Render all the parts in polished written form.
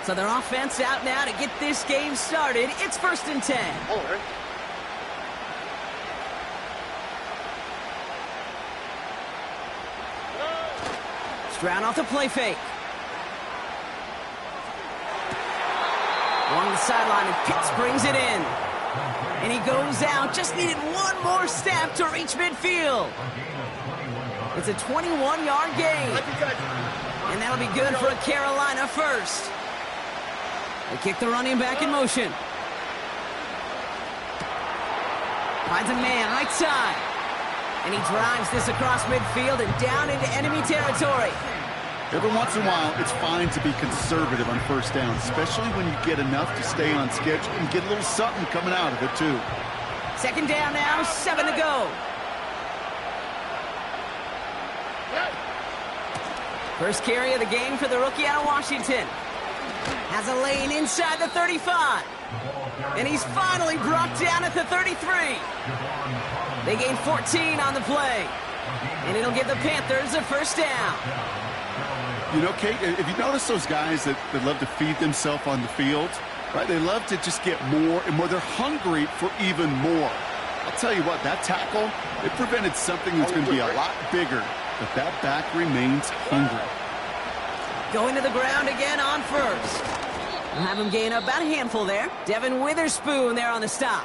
So their offense out now to get this game started. It's 1st and 10. Stroud off the play fake. Along the sideline, and Pitts brings it in. And he goes out. Just needed one more step to reach midfield. It's a 21-yard gain. And that'll be good for a Carolina first. They kick the running back in motion. Finds a man right side. And he drives this across midfield and down into enemy territory. Every once in a while, it's fine to be conservative on 1st down, especially when you get enough to stay on schedule and get a little something coming out of it, too. 2nd down now, 7 to go. First carry of the game for the rookie out of Washington. Has a lane inside the 35. And he's finally brought down at the 33. They gain 14 on the play. And it'll give the Panthers a 1st down. You know, Kate, if you notice those guys that love to feed themselves on the field, right? They love to just get more and more. They're hungry for even more. I'll tell you what, that tackle, it prevented something that's going to be a lot bigger. But that back remains hungry. Going to the ground again on 1st. We'll have him gain about a handful there. Devin Witherspoon there on the stop.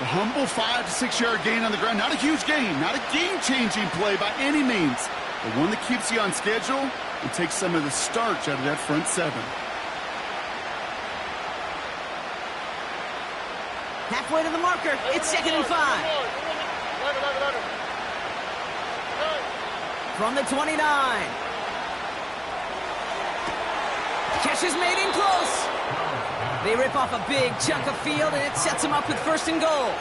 A humble 5 to 6 yard gain on the ground. Not a huge gain, not a game-changing play by any means. But one that keeps you on schedule and takes some of the starch out of that front 7. Halfway to the marker. It's 2nd and 5. From the 29. Catch is made in close. They rip off a big chunk of field, and it sets them up with 1st and goal.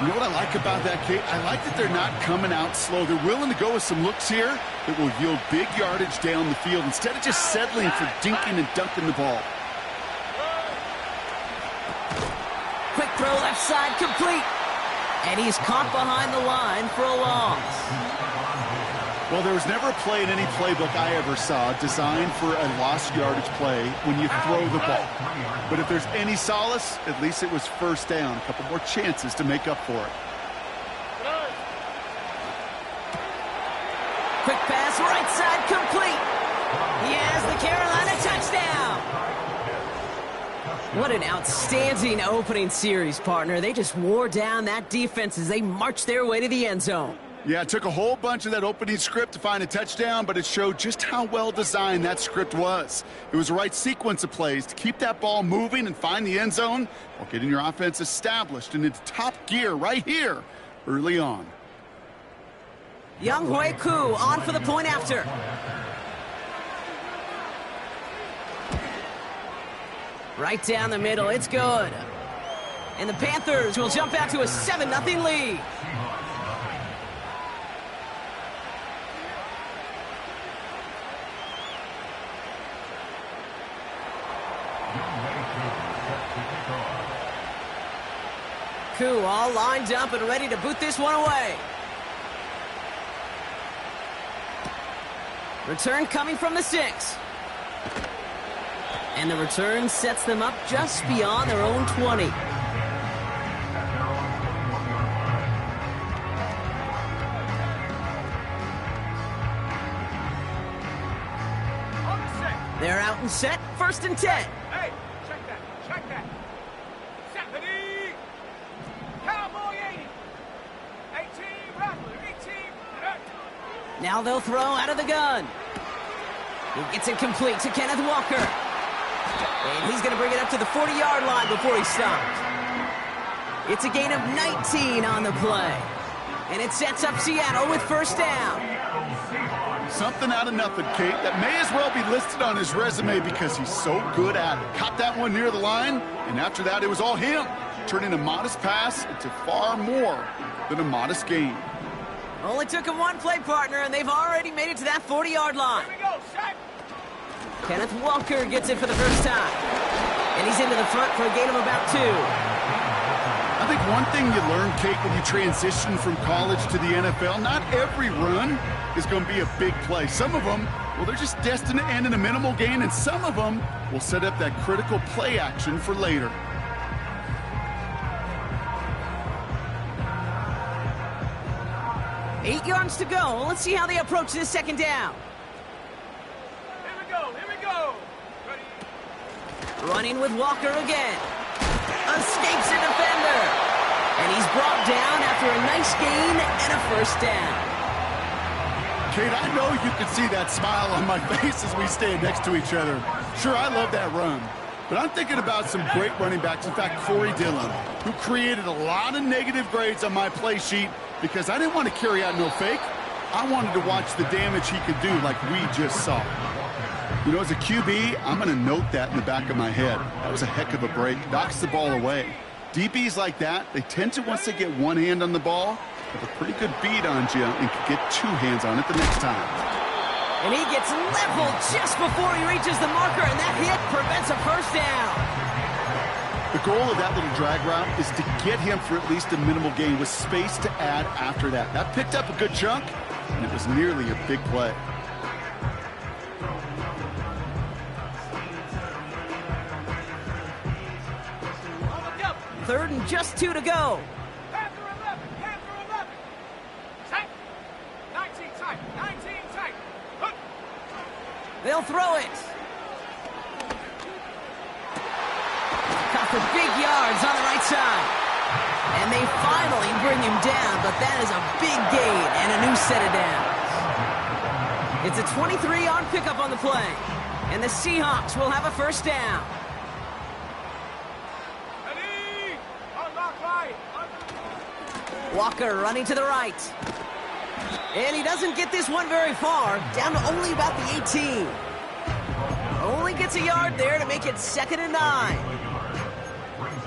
You know what I like about that, Kate? I like that they're not coming out slow. They're willing to go with some looks here that will yield big yardage down the field instead of just settling for dinking and dunking the ball. Quick throw left side complete. And he's caught behind the line for a loss. Well, there was never a play in any playbook I ever saw designed for a lost yardage play when you throw the ball. But if there's any solace, at least it was 1st down. A couple more chances to make up for it. Quick pass, right side complete. He has the Carolina touchdown. What an outstanding opening series, partner. They just wore down that defense as they marched their way to the end zone. Yeah, it took a whole bunch of that opening script to find a touchdown, but it showed just how well designed that script was. It was the right sequence of plays to keep that ball moving and find the end zone while getting your offense established and into top gear right here early on. Young-Hoe Koo on for the point after. Right down the middle, it's good. And the Panthers will jump out to a 7-0 lead. Koo all lined up and ready to boot this one away. Return coming from the 6. And the return sets them up just beyond their own 20. They're out and set, 1st and 10. Hey, check that. Stephanie! Cowboy 80. 18, Rattler, 18. Now they'll throw out of the gun. He gets it complete to Kenneth Walker. And he's going to bring it up to the 40-yard line before he stops. It's a gain of 19 on the play. And it sets up Seattle with 1st down. Something out of nothing, Kate. That may as well be listed on his resume because he's so good at it. Caught that one near the line, and after that, it was all him, turning a modest pass into far more than a modest gain. Only took him one play, partner, and they've already made it to that 40-yard line. Here we go, Shaq. Kenneth Walker gets it for the first time. And he's into the front for a gain of about 2. I think one thing you learn, Kate, when you transition from college to the NFL, not every run is going to be a big play. Some of them Well, they're just destined to end in a minimal gain, and some of them will set up that critical play action for later. Eight yards to go. Let's see how they approach this second down. Here we go. Ready? Running with Walker again. Escapes a defender. And he's brought down after a nice gain and a first down. Kate, I know you can see that smile on my face as we stand next to each other. Sure, I love that run. But I'm thinking about some great running backs. In fact, Corey Dillon, who created a lot of negative grades on my play sheet because I didn't want to carry out no fake. I wanted to watch the damage he could do like we just saw. You know, as a QB, I'm going to note that in the back of my head. That was a heck of a break. Knocks the ball away. DBs like that, they tend to, once they get one hand on the ball, have a pretty good beat on you and can get two hands on it the next time. And he gets leveled just before he reaches the marker, and that hit prevents a first down. The goal of that little drag route is to get him for at least a minimal gain with space to add after that. That picked up a good chunk, and it was nearly a big play. Third and just 2 to go. Panther 11. Tight. 19 tight. Hook. They'll throw it. Got for big yards on the right side. And they finally bring him down, but that is a big gain and a new set of downs. It's a 23-yard pickup on the play. And the Seahawks will have a first down. Walker running to the right. And he doesn't get this one very far, down to only about the 18. Only gets a yard there to make it 2nd and 9.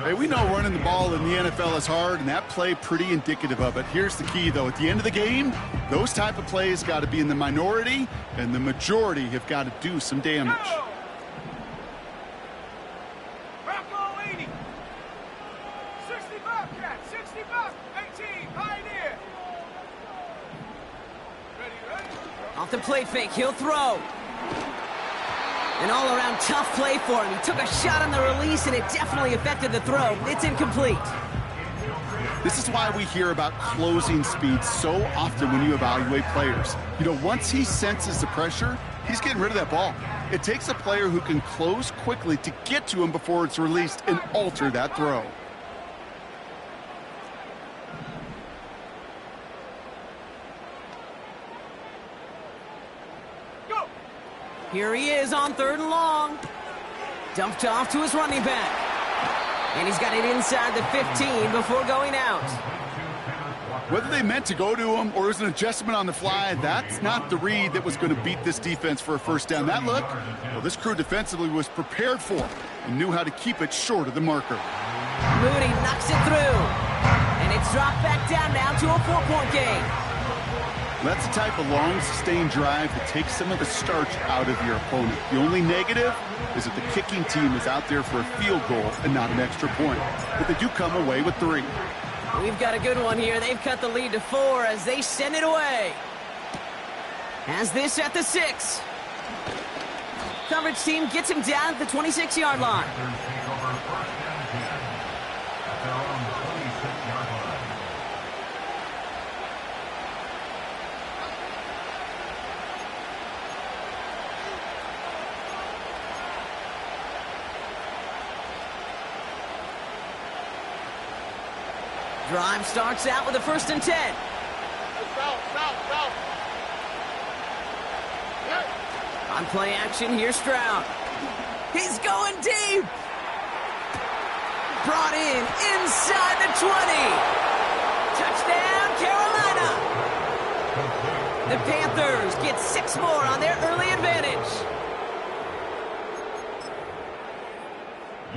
Hey, we know running the ball in the NFL is hard, and that play pretty indicative of it. Here's the key, though. At the end of the game, those type of plays got to be in the minority, and the majority have got to do some damage. Go! 18, Pioneer. Ready. Off the play fake, he'll throw. An all-around tough play for him. He took a shot on the release, and it definitely affected the throw. It's incomplete. This is why we hear about closing speed so often when you evaluate players. You know, once he senses the pressure, he's getting rid of that ball. It takes a player who can close quickly to get to him before it's released and alter that throw. Here he is on 3rd and long. Dumped off to his running back. And he's got it inside the 15 before going out. Whether they meant to go to him or it was an adjustment on the fly, that's not the read that was going to beat this defense for a first down. That look, well, this crew defensively was prepared for and knew how to keep it short of the marker. Mooney knocks it through. And it's dropped back down now to a 4-point game. That's the type of long, sustained drive that takes some of the starch out of your opponent. The only negative is that the kicking team is out there for a field goal and not an extra point. But they do come away with 3. We've got a good one here. They've cut the lead to 4 as they send it away. Has this at the 6. Coverage team gets him down at the 26-yard line. Drive starts out with a 1st and 10. On play action, here's Stroud. He's going deep. Brought in inside the 20. Touchdown, Carolina. The Panthers get 6 more on their early advantage.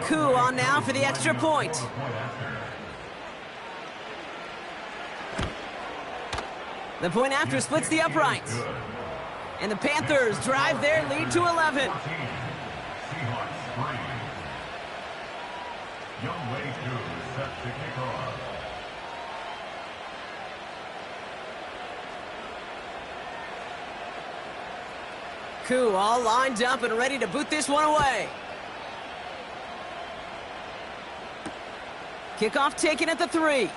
Coup on now for the extra point. The point after splits the uprights. And the Panthers drive their lead to 11. Koo all lined up and ready to boot this one away. Kickoff taken at the 3.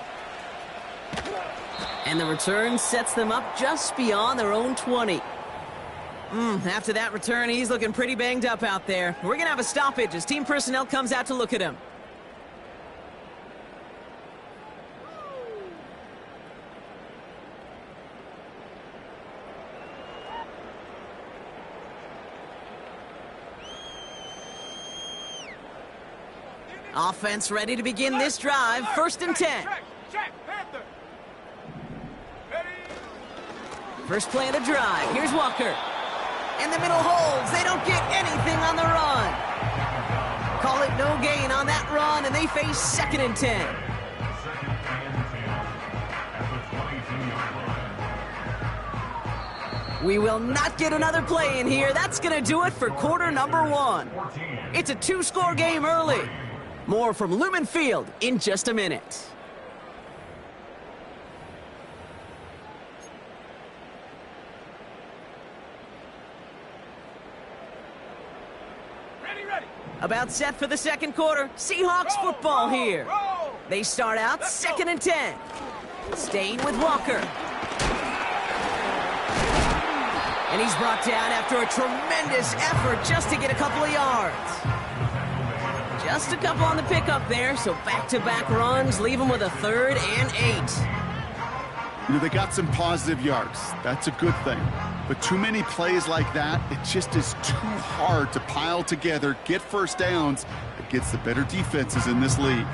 And the return sets them up just beyond their own 20. After that return, he's looking pretty banged up out there. We're going to have a stoppage as team personnel comes out to look at him. Offense ready to begin this drive. 1st and 10. Check, Panther. Ready. First play of the drive. Here's Walker. And the middle holds. They don't get anything on the run. Call it no gain on that run, and they face 2nd and 10. We will not get another play in here. That's going to do it for quarter number 1. It's a 2-score game early. More from Lumen Field in just a minute. Ready. About set for the 2nd quarter. Seahawks football here. Roll. They start out 2nd and 10. Staying with Walker. And he's brought down after a tremendous effort just to get a couple of yards. Just a couple on the pickup there, so back-to-back runs leave him with a 3rd and 8. You know, they got some positive yards. That's a good thing. But too many plays like that, it just is too hard to pile together, get first downs against the better defenses in this league.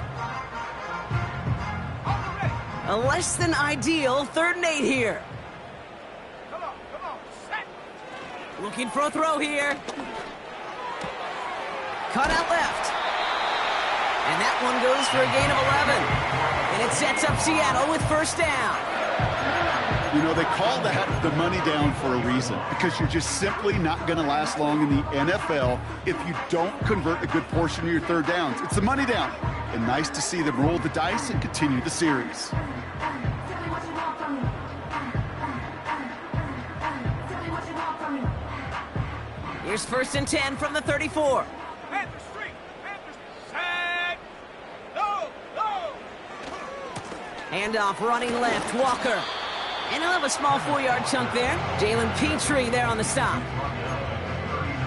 A less than ideal 3rd and 8 here. Come on. Set. Looking for a throw here. Cut out left. And that one goes for a gain of 11. And it sets up Seattle with 1st down. You know, they call that the money down for a reason, because you're just simply not going to last long in the NFL if you don't convert a good portion of your 3rd downs. It's the money down. And nice to see them roll the dice and continue the series. Here's 1st and 10 from the 34. Panther streak. Panthers. Set. No. Handoff running left, Walker. And he'll have a small 4-yard chunk there. Jalen Petrie there on the stop.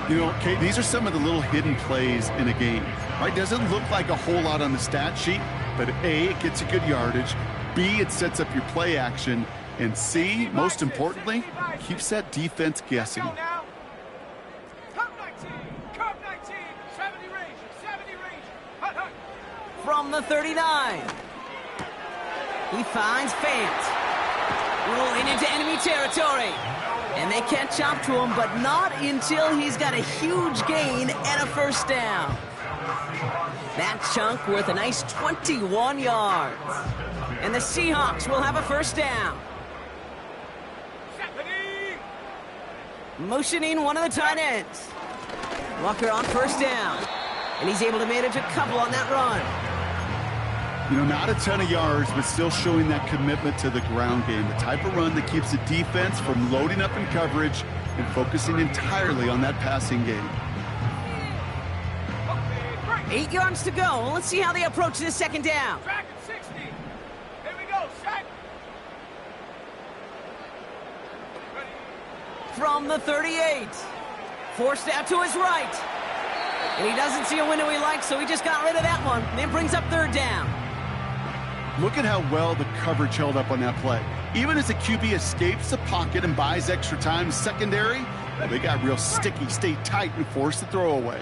You know, Kate, these are some of the little hidden plays in a game, right? Doesn't look like a whole lot on the stat sheet, but A, it gets a good yardage. B, it sets up your play action. And C, most importantly, keeps that defense guessing. Go now. Cup 19. 70 range. Hut. From the 39. He finds Fant. Rolling into enemy territory. And they catch up to him, but not until he's got a huge gain and a 1st down. That chunk worth a nice 21 yards. And the Seahawks will have a 1st down. Motioning one of the tight ends. Walker on 1st down. And he's able to manage a couple on that run. You know, not a ton of yards, but still showing that commitment to the ground game. The type of run that keeps the defense from loading up in coverage and focusing entirely on that passing game. 8 yards to go. Let's see how they approach this 2nd down. Track at 60. Here we go. Set. Ready. From the 38. Forced out to his right. And he doesn't see a window he likes, so he just got rid of that one. And then brings up 3rd down. Look at how well the coverage held up on that play. Even as the QB escapes the pocket and buys extra time secondary, well, they got real sticky, stayed tight, and forced the throw away.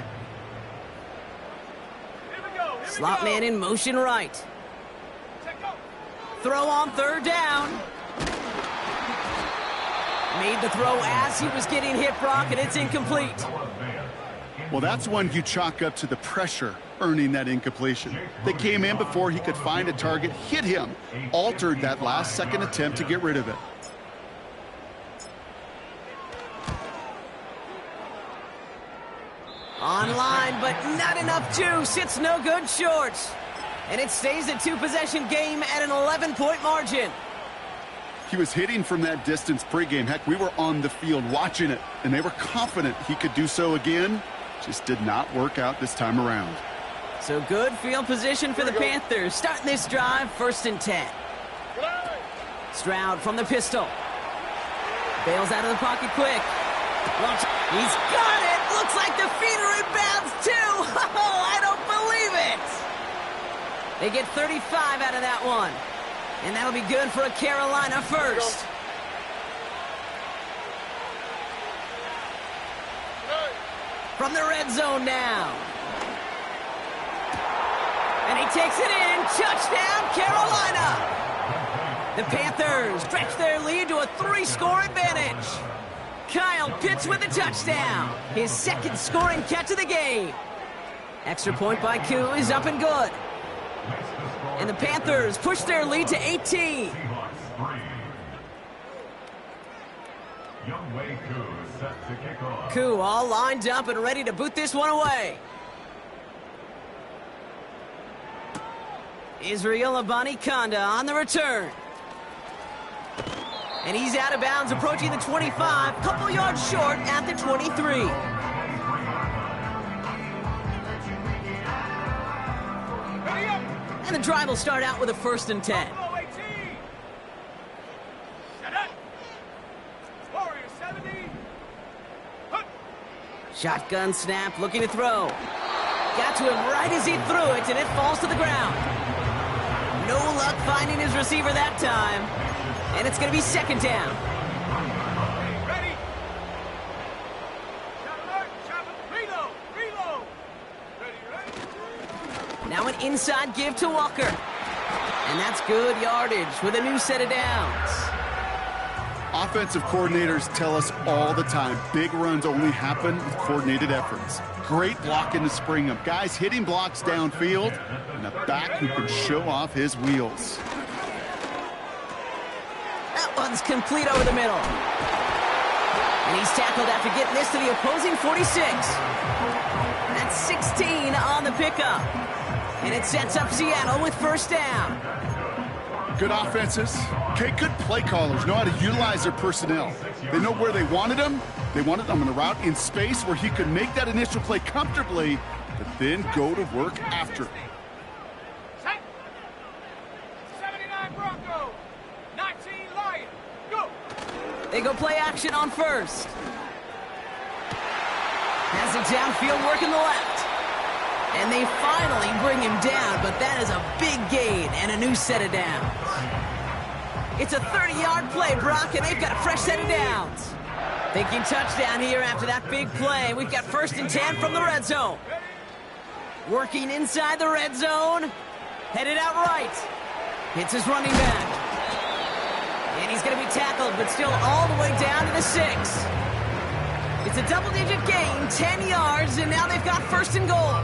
Here we go. Slot man in motion right. Check go. Throw on 3rd down. Made the throw as he was getting hit, Brock, and it's incomplete. Well, that's one you chalk up to the pressure earning that incompletion. They came in before he could find a target, hit him, altered that last-second attempt to get rid of it. Online, but not enough juice. It's no good short. And it stays a 2-possession game at an 11-point margin. He was hitting from that distance pregame. Heck, we were on the field watching it, and they were confident he could do so again. Just did not work out this time around. So good field position for the Panthers. Starting this drive, 1st and 10. Stroud from the pistol. Bails out of the pocket quick. He's got it. Looks like the feeder inbounds too. Oh, I don't believe it. They get 35 out of that one. And that'll be good for a Carolina first. From the red zone now. And he takes it in. Touchdown, Carolina. The Panthers stretch their lead to a 3-score advantage. Kyle Pitts with a touchdown. His 2nd scoring catch of the game. Extra point by Koo is up and good. And the Panthers push their lead to 18. Koo all lined up and ready to boot this one away. Israel Abanikanda on the return. And he's out of bounds, approaching the 25, couple yards short at the 23. And the drive will start out with a 1st and 10. Shotgun snap, looking to throw. Got to him right as he threw it, and it falls to the ground. No luck finding his receiver that time. And it's going to be 2nd down. Ready? Reload. Ready. Now an inside give to Walker. And that's good yardage with a new set of downs. Offensive coordinators tell us all the time, big runs only happen with coordinated efforts. Great blocking to spring them. Guys hitting blocks downfield, and a back who can show off his wheels. That one's complete over the middle. And he's tackled after getting this to the opposing 46. That's 16 on the pickup. And it sets up Seattle with 1st down. Good offenses. Okay, good play callers know how to utilize their personnel. They know where they wanted them. They wanted them on the route in space where he could make that initial play comfortably, but then go to work after. 79 Bronco, 19 Lion, go! They go play action on 1st. Has it downfield, working the left. And they finally bring him down, but that is a big gain and a new set of downs. It's a 30-yard play, Brock, and they've got a fresh set of downs. Thinking touchdown here after that big play. We've got 1st and 10 from the red zone. Working inside the red zone. Headed out right. Hits his running back. And he's going to be tackled, but still all the way down to the 6. It's a double-digit gain, 10 yards, and now they've got 1st and goal.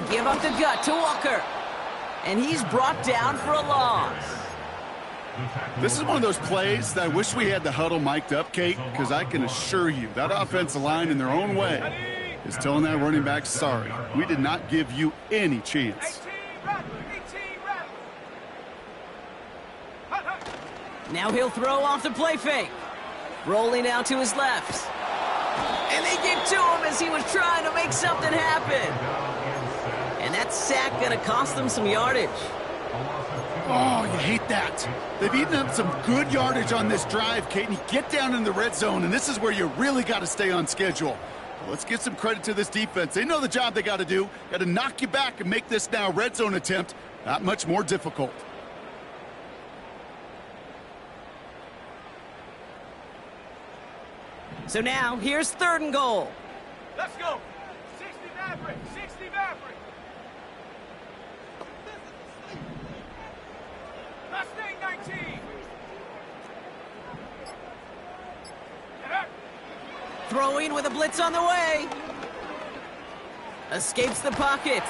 Give up the gut to Walker. And he's brought down for a loss. This is one of those plays that I wish we had the huddle mic'd up, Kate, because I can assure you that offensive line in their own way is telling that running back, sorry, we did not give you any chance. Now he'll throw off the play fake. Rolling out to his left. And they get to him as he was trying to make something happen. And that sack going to cost them some yardage. Oh, you hate that. They've eaten up some good yardage on this drive, Kate, and you get down in the red zone, and this is where you really got to stay on schedule. Well, let's give some credit to this defense. They know the job they got to do. Got to knock you back and make this now red zone attempt that much more difficult. So now, here's 3rd and goal. Let's go. 60 Maverick. 60 Maverick. Mustang 19. Throwing with a blitz on the way. Escapes the pocket.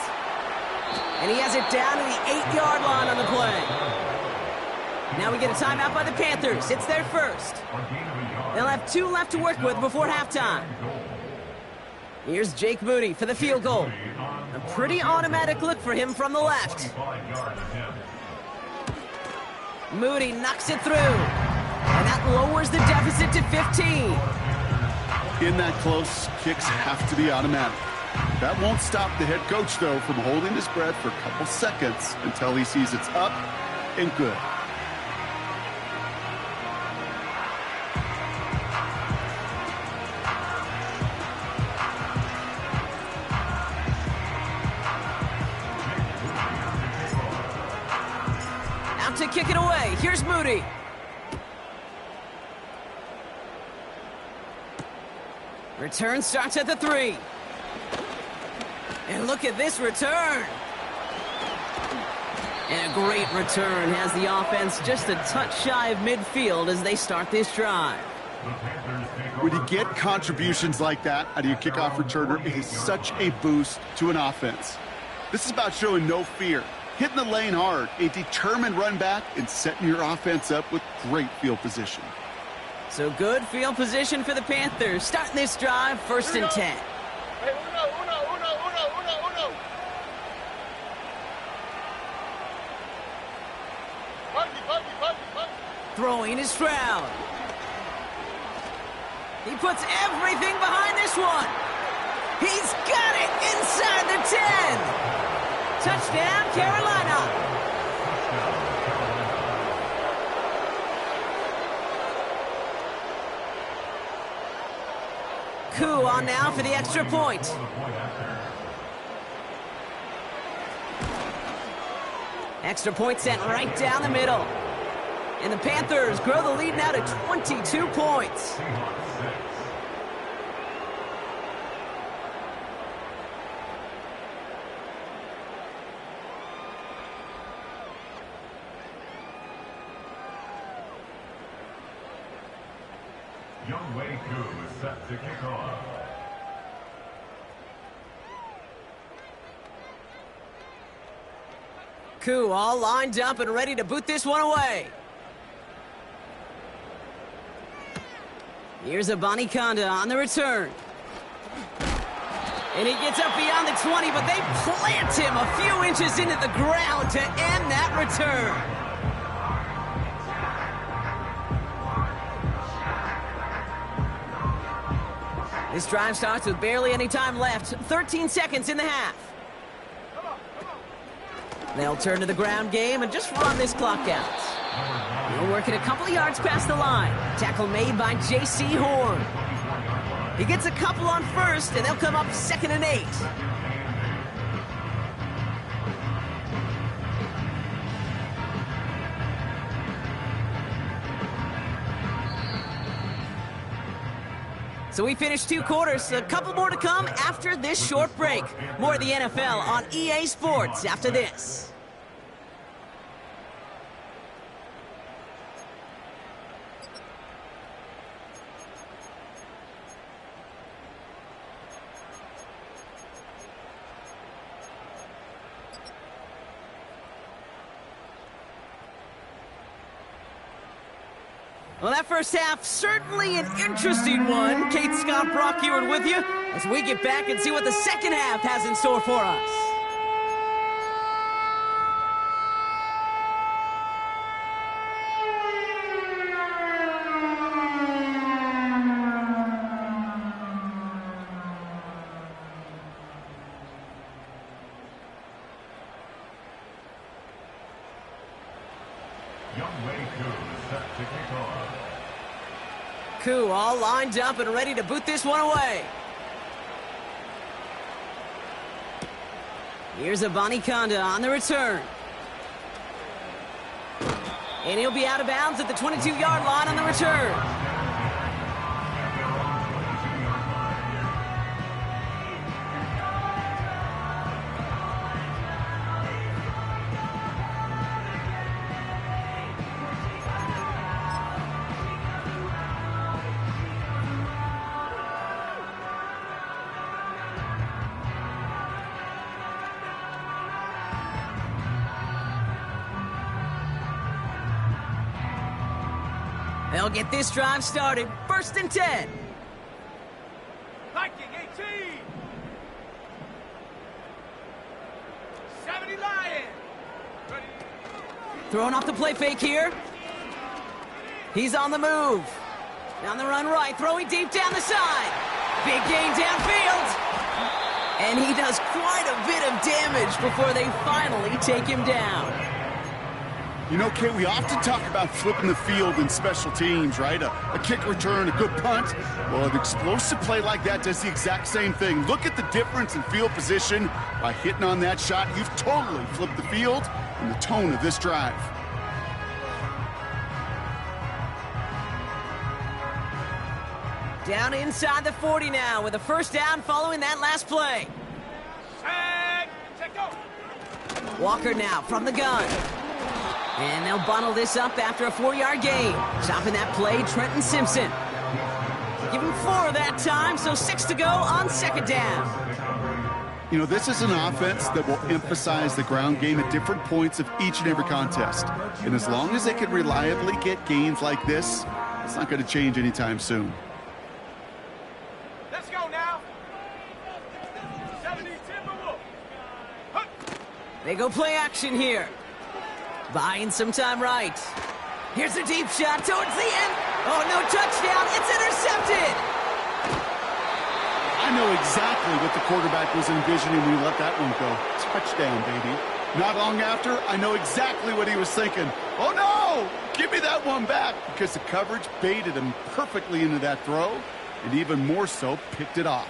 And he has it down to the 8-yard line on the play. Now we get a timeout by the Panthers. It's their 1st. They'll have 2 left to work with before halftime. Here's Jake Moody for the field goal. A pretty automatic look for him from the left. Moody knocks it through. And that lowers the deficit to 15. In that close, kicks have to be automatic. That won't stop the head coach, though, from holding his breath for a couple seconds until he sees it's up and good. Out to kick it away. Here's Moody. Return starts at the 3. And look at this return. And a great return has the offense just a touch shy of midfield as they start this drive. When you get contributions like that out of your kickoff returner, it is such a boost to an offense. This is about showing no fear, hitting the lane hard, a determined run back, and setting your offense up with great field position. So good field position for the Panthers. Starting this drive, 1st and 10. Throwing is Stroud. He puts everything behind this one. He's got it inside the 10. Touchdown, Carolina. Koo on now for the extra point. Extra point sent right down the middle. And the Panthers grow the lead now to 22 points. Young Wei Koo is set to kick off. Koo all lined up and ready to boot this one away. Here's Abanikanda on the return. And he gets up beyond the 20, but they plant him a few inches into the ground to end that return. This drive starts with barely any time left. 13 seconds in the half. They'll turn to the ground game and just run this clock out. They'll work it a couple of yards past the line. Tackle made by J.C. Horn. He gets a couple on first, and they'll come up 2nd and 8. So we finished 2 quarters. A couple more to come after this short break. More of the NFL on EA Sports after this. Well, that first half, certainly an interesting one. Kate, Scott, Brock Ewart with you as we get back and see what the second half has in store for us. Young Wei Koo is set to kick off. Koo all lined up and ready to boot this one away. Here's Abanikanda on the return. And he'll be out of bounds at the 22-yard line on the return. They'll get this drive started. 1st and 10. Viking 18. Throwing off the play fake here. He's on the move. On the run right, throwing deep down the side. Big gain downfield. And he does quite a bit of damage before they finally take him down. You know, Kate, we often talk about flipping the field in special teams, right? A kick return, a good punt. Well, an explosive play like that does the exact same thing. Look at the difference in field position. By hitting on that shot, you've totally flipped the field and the tone of this drive. Down inside the 40 now with a first down following that last play. Check go. Walker now from the gun. And they'll bundle this up after a 4-yard gain. Stopping that play, Trenton Simpson. Give him 4 that time, so 6 to go on second down. You know, this is an offense that will emphasize the ground game at different points of each and every contest. And as long as they can reliably get gains like this, it's not going to change anytime soon. Let's go now. 70 Timberwolves. Huh. They go play action here. Buying some time right. Here's a deep shot towards the end. Oh, no touchdown. It's intercepted. I know exactly what the quarterback was envisioning when he let that one go. Touchdown, baby. Not long after, I know exactly what he was thinking. Oh, no! Give me that one back, because the coverage baited him perfectly into that throw, and even more so, picked it off.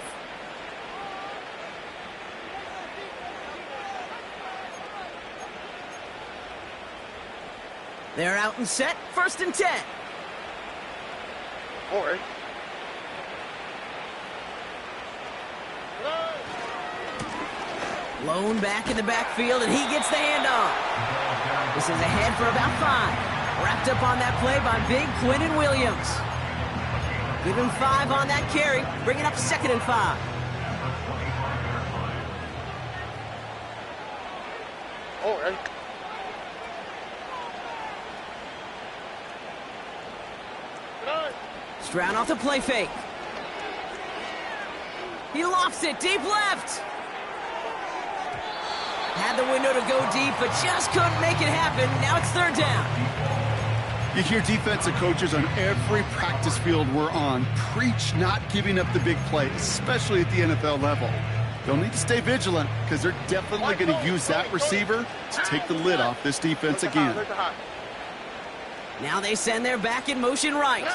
They're out and set. First and 10. All right. Lone back in the backfield, and he gets the handoff. This is ahead for about 5. Wrapped up on that play by big Quinton Williams. Give him 5 on that carry, bringing up 2nd and 5. All right. Stroud off the play fake. He lofts it deep left. Had the window to go deep, but just couldn't make it happen. Now it's 3rd down. You hear defensive coaches on every practice field we're on preach not giving up the big play, especially at the NFL level. They'll need to stay vigilant because they're definitely going to use that receiver to take the lid off this defense again. Now they send their back in motion right.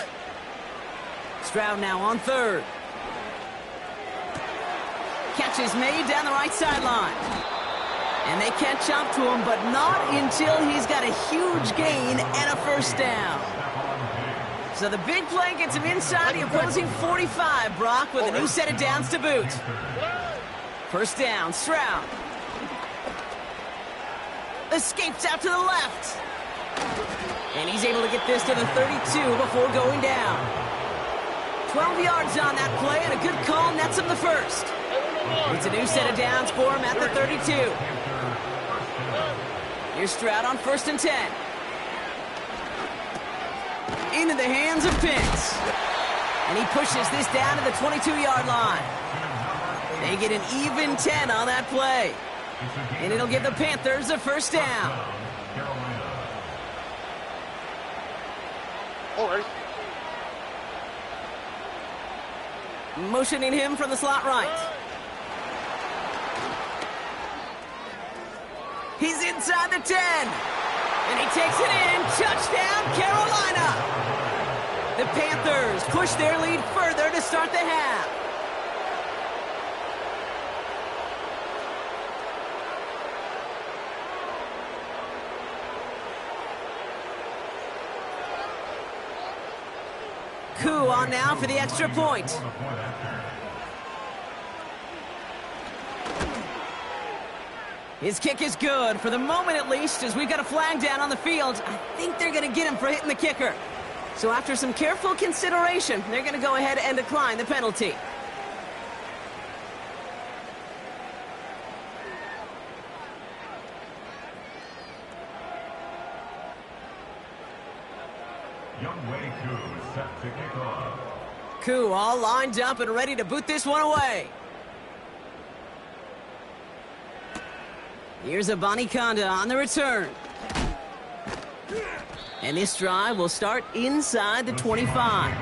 Stroud now on 3rd. Catch is made down the right sideline. And they catch up to him, but not until he's got a huge gain and a first down. So the big play gets him inside the opposing 45, Brock, with a new set of downs to boot. First down, Stroud. Escapes out to the left. And he's able to get this to the 32 before going down. 12 yards on that play, and a good call nets him the first. It's a new set of downs for him at the 32. Here's Stroud on 1st and 10. Into the hands of Pitts. And he pushes this down to the 22-yard line. They get an even 10 on that play. And it'll give the Panthers a first down. All right. Motioning him from the slot right. He's inside the 10. And he takes it in. Touchdown, Carolina. The Panthers push their lead further to start the half. Koo on now for the extra point. His kick is good, for the moment at least, as we've got a flag down on the field. I think they're going to get him for hitting the kicker. So after some careful consideration, they're going to go ahead and decline the penalty. Koo all lined up and ready to boot this one away. Here's Abanikanda on the return. And this drive will start inside the 25.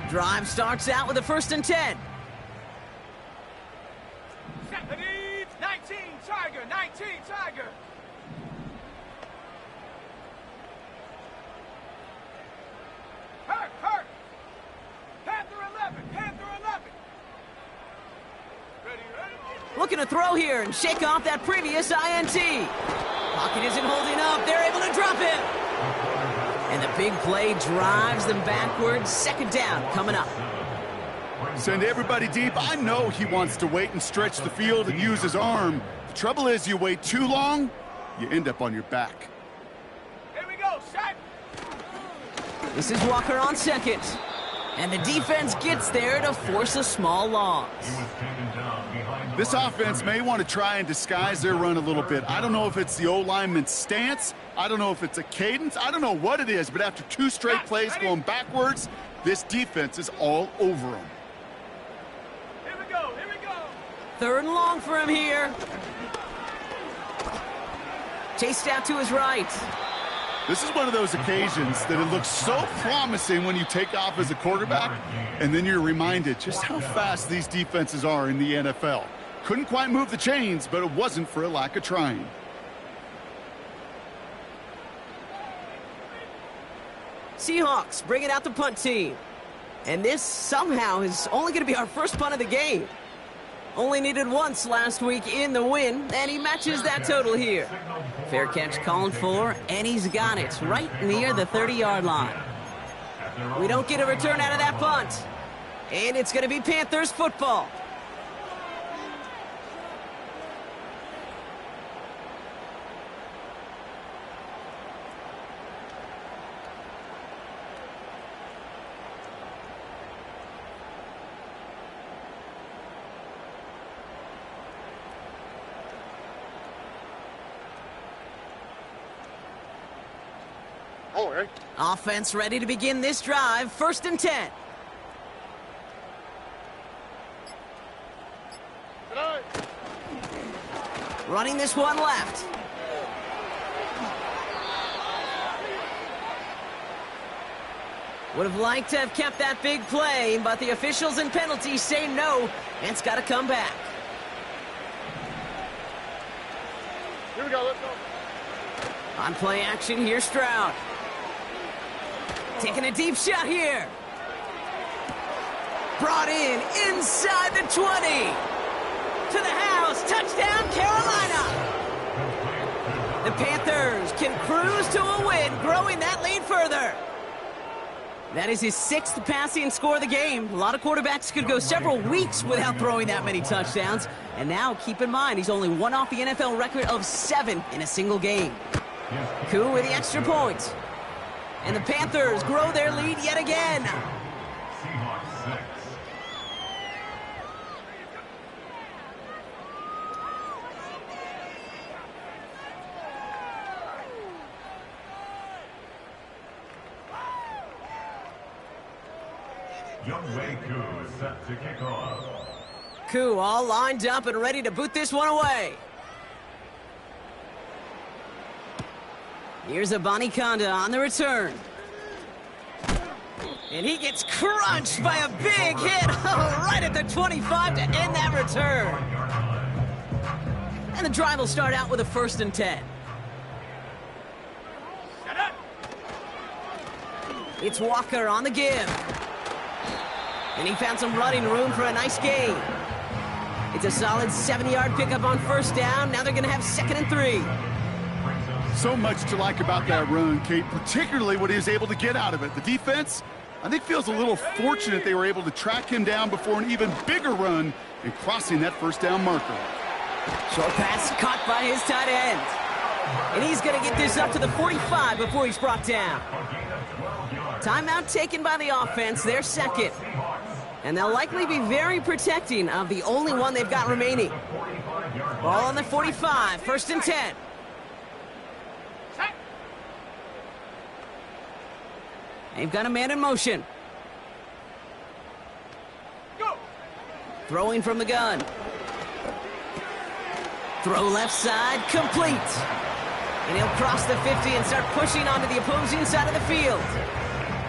Drive starts out with a 1st and 10. Leads 19 Tiger, 19 Tiger. Hurt. Panther 11, Panther 11. Ready. Looking to throw here and shake off that previous INT. Pocket isn't holding up. They're able to drop it. And the big play drives them backwards. 2nd down coming up. Send everybody deep. I know he wants to wait and stretch the field and use his arm. The trouble is, you wait too long, you end up on your back. Here we go, set. This is Walker on 2nd. And the defense gets there to force a small loss. This offense may want to try and disguise their run a little bit. I don't know if it's the O-lineman's stance. I don't know if it's a cadence. I don't know what it is, but after 2 straight plays going backwards, this defense is all over them. Here we go. 3rd and long for him here. Chased out to his right. This is one of those occasions that it looks so promising when you take off as a quarterback, and then you're reminded just how fast these defenses are in the NFL. Couldn't quite move the chains, but it wasn't for a lack of trying. Seahawks bringing out the punt team. And this somehow is only going to be our first punt of the game. Only needed once last week in the win, and he matches that total here. Fair catch called for, and he's got it right near the 30-yard line. We don't get a return out of that punt. And it's going to be Panthers football. Offense ready to begin this drive. 1st and 10. Running this one left. Would have liked to have kept that big play, but the officials and penalties say no, and it's got to come back. Here we go, let's go. On play action, here's Stroud. Taking a deep shot here. Brought in inside the 20. To the house. Touchdown, Carolina. The Panthers can cruise to a win, growing that lead further. That is his 6th passing score of the game. A lot of quarterbacks could go several weeks without throwing that many touchdowns. And now, keep in mind, he's only one off the NFL record of 7 in a single game. Koo with the extra point. And the Panthers grow their lead yet again. Seahawks 6. Youngwei Koo is set to kick off. Koo all lined up and ready to boot this one away. Here's Abanikanda on the return. And he gets crunched by a big hit right at the 25 to end that return. And the drive will start out with a 1st and 10. It's Walker on the give. And he found some running room for a nice gain. It's a solid 70-yard pickup on 1st down. Now they're going to have 2nd and 3. So much to like about that run, Kate, particularly what he was able to get out of it. The defense, I think, feels a little fortunate they were able to track him down before an even bigger run and crossing that 1st down marker. Short pass caught by his tight end. And he's going to get this up to the 45 before he's brought down. Timeout taken by the offense, their 2nd. And they'll likely be very protecting of the only one they've got remaining. Ball on the 45, 1st and 10. They've got a man in motion. Go! Throwing from the gun. Throw left side, complete. And he'll cross the 50 and start pushing onto the opposing side of the field.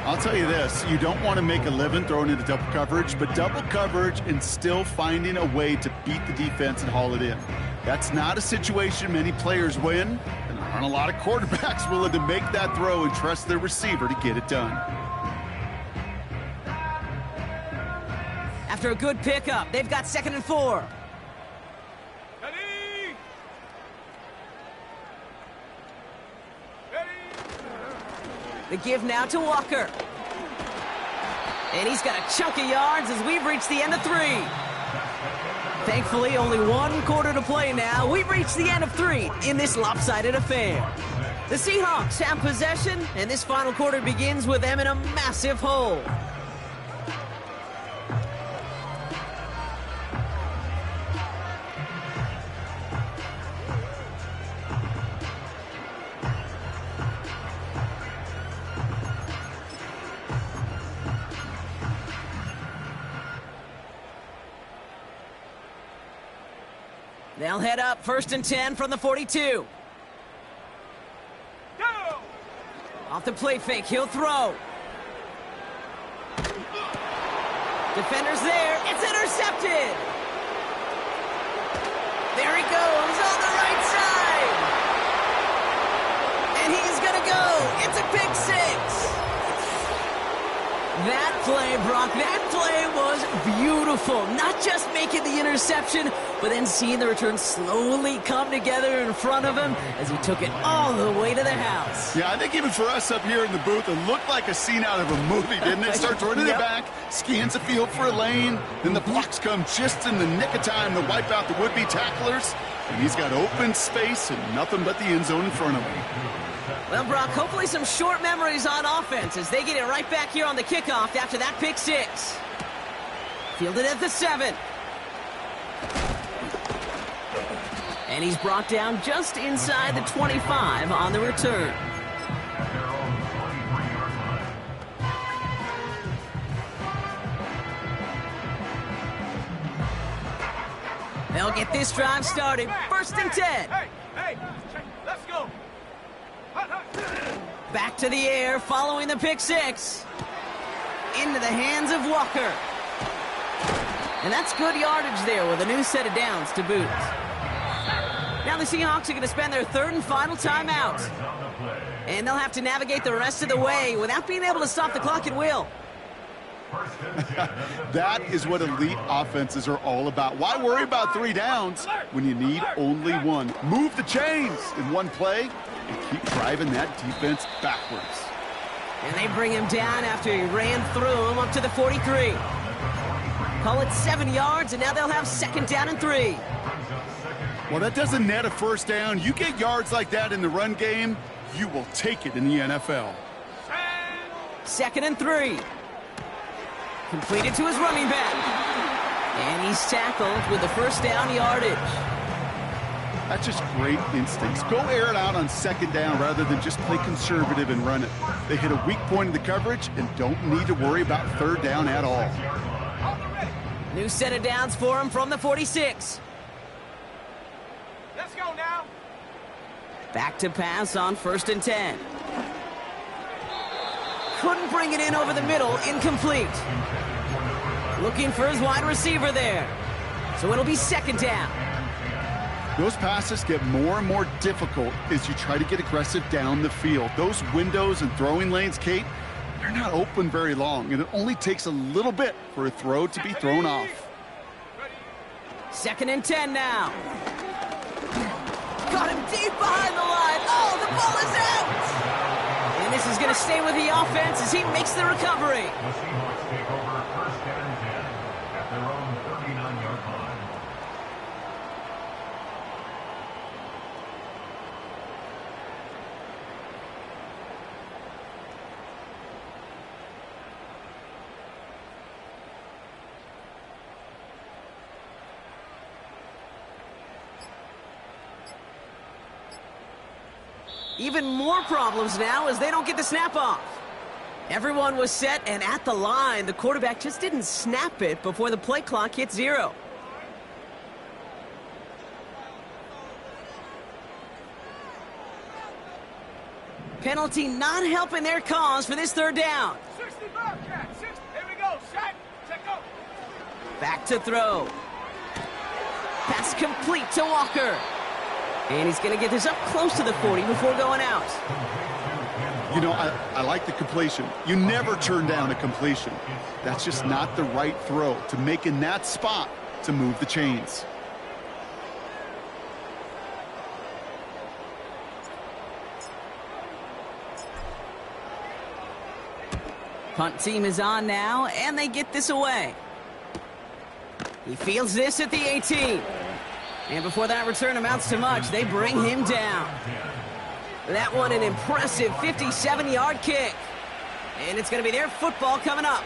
I'll tell you this, you don't want to make a living throwing into double coverage, but double coverage and still finding a way to beat the defense and haul it in. That's not a situation many players win, and there aren't a lot of quarterbacks willing to make that throw and trust their receiver to get it done. After a good pickup, they've got 2nd and 4. Ready! Ready! The give now to Walker. And he's got a chunk of yards as we've reached the end of 3. Thankfully, only 1 quarter to play now. We've reached the end of 3 in this lopsided affair. The Seahawks have possession, and this final quarter begins with them in a massive hole. They'll head up 1st and 10 from the 42. Go! Off the play fake, he'll throw. Defender's there, it's intercepted. There he goes on the right side. And he's gonna go, it's a pick 6. That play, Brock, that play was beautiful. Not just making the interception, but then seeing the return slowly come together in front of him as he took it all the way to the house. Yeah, I think even for us up here in the booth, it looked like a scene out of a movie, didn't it? Starts running it back, scans the field for a lane, then the blocks come just in the nick of time to wipe out the would-be tacklers, and he's got open space and nothing but the end zone in front of him. Well, Brock, hopefully some short memories on offense as they get it right back here on the kickoff after that pick 6. Fielded at the 7. And he's brought down just inside the 25 on the return. They'll get this drive started. 1st and 10. Hey, let's go. Back to the air following the pick 6. Into the hands of Walker. And that's good yardage there with a new set of downs to boot. Now the Seahawks are going to spend their 3rd and final timeout. And they'll have to navigate the rest of the way without being able to stop the clock at will. That is what elite offenses are all about. Why worry about 3 downs when you need only 1? Move the chains in one play and keep driving that defense backwards. And they bring him down after he ran through him up to the 43. Call it 7 yards, and now they'll have 2nd down and 3. Well, that doesn't net a 1st down. You get yards like that in the run game, you will take it in the NFL. 2nd and 3. Completed to his running back. And he's tackled with the 1st down yardage. That's just great instincts. Go air it out on 2nd down rather than just play conservative and run it. They hit a weak point in the coverage and don't need to worry about 3rd down at all. New set of downs for him from the 46. Let's go now. Back to pass on 1st and 10. Couldn't bring it in over the middle, incomplete. Looking for his wide receiver there. So it'll be 2nd down. Those passes get more and more difficult as you try to get aggressive down the field. Those windows and throwing lanes, Kate, they're not open very long, and it only takes a little bit for a throw to be thrown off. 2nd and 10 now. Got him deep behind the line. Oh, the ball is out! And this is going to stay with the offense as he makes the recovery. The Seahawks take over 1st and 10 at their own 39-yard line. Even more problems now as they don't get the snap off. Everyone was set and at the line. The quarterback just didn't snap it before the play clock hit 0. Penalty not helping their cause for this third down. 60 Bobcat, 60. Here we go. Set. Check go. Back to throw. Pass complete to Walker. And he's going to get this up close to the 40 before going out. You know, I like the completion. You never turn down a completion. That's just not the right throw to make in that spot to move the chains. Punt team is on now, and they get this away. He fields this at the 18. And before that return amounts to much, they bring him down. That one an impressive 57-yard kick. And it's going to be their football coming up.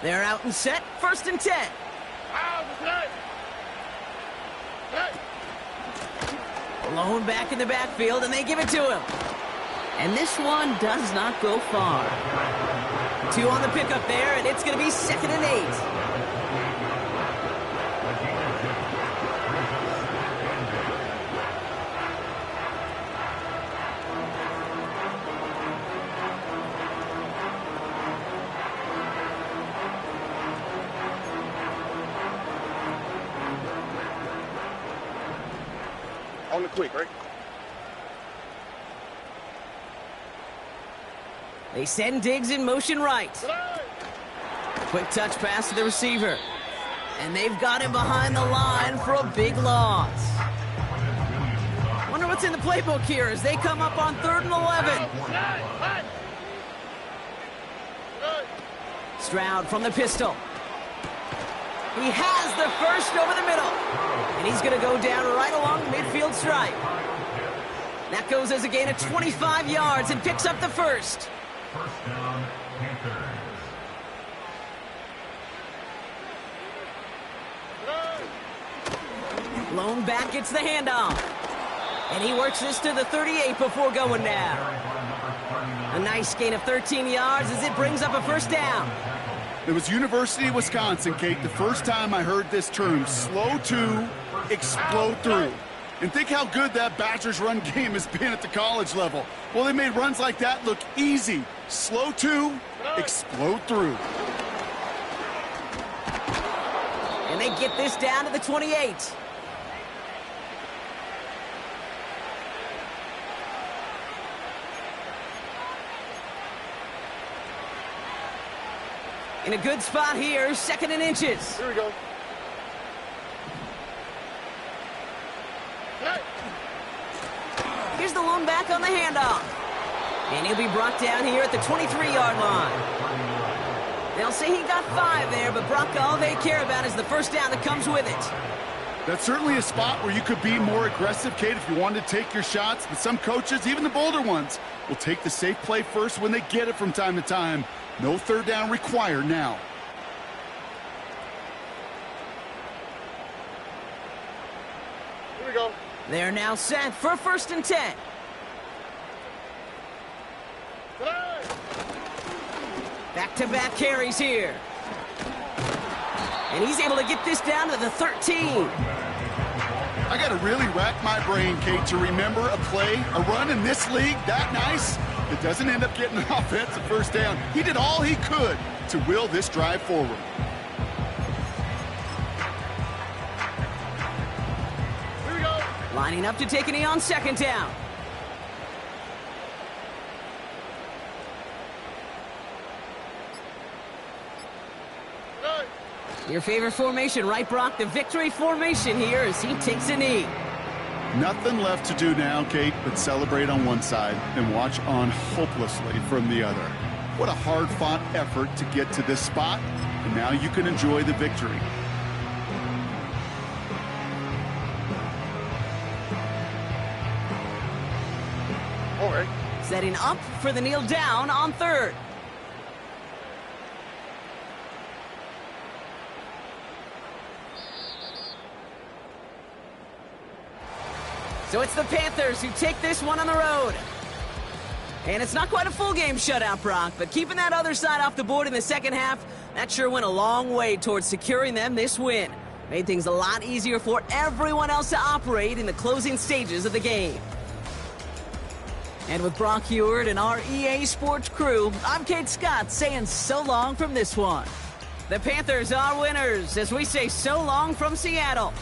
They're out and set, 1st and 10. Blown back in the backfield, and they give it to him. And this one does not go far. 2 on the pickup there, and it's going to be 2nd and 8. On the quick, right? They send Diggs in motion right. Quick touch pass to the receiver. And they've got him behind the line for a big loss. Wonder what's in the playbook here as they come up on 3rd and 11. Stroud from the pistol. He has the first over the middle. And he's going to go down right along the midfield stripe. That goes as a gain of 25 yards and picks up the first. First down, Panthers. Blown back gets the handoff. And he works this to the 38 before going down. A nice gain of 13 yards as it brings up a first down. It was University of Wisconsin, Kate, the first time I heard this term, slow to explode through. And think how good that Badgers run game has been at the college level. Well, they made runs like that look easy. Slow to explode through. And they get this down to the 28. In a good spot here, 2nd and inches. Here we go. Here's the lone back on the handoff. And he'll be brought down here at the 23-yard line. They'll say he got 5 there, but Brock, all they care about is the first down that comes with it. That's certainly a spot where you could be more aggressive, Kate, if you wanted to take your shots. But some coaches, even the bolder ones, will take the safe play first when they get it from time to time. No 3rd down required now. Here we go. They're now set for 1st and 10. Back-to-back carries here. And he's able to get this down to the 13. I got to really rack my brain, Kate, to remember a play, a run in this league that nice that doesn't end up getting an offensive first down. He did all he could to will this drive forward. Here we go. Lining up to take a knee on 2nd down. Your favorite formation, right, Brock? The victory formation here as he takes a knee. Nothing left to do now, Kate, but celebrate on one side and watch on hopelessly from the other. What a hard-fought effort to get to this spot, and now you can enjoy the victory. All right. Setting up for the kneel down on 3rd. So it's the Panthers who take this one on the road. And it's not quite a full game shutout, Brock, but keeping that other side off the board in the second half, that sure went a long way towards securing them this win. Made things a lot easier for everyone else to operate in the closing stages of the game. And with Brock Heward and our EA Sports crew, I'm Kate Scott saying so long from this one. The Panthers are winners as we say so long from Seattle.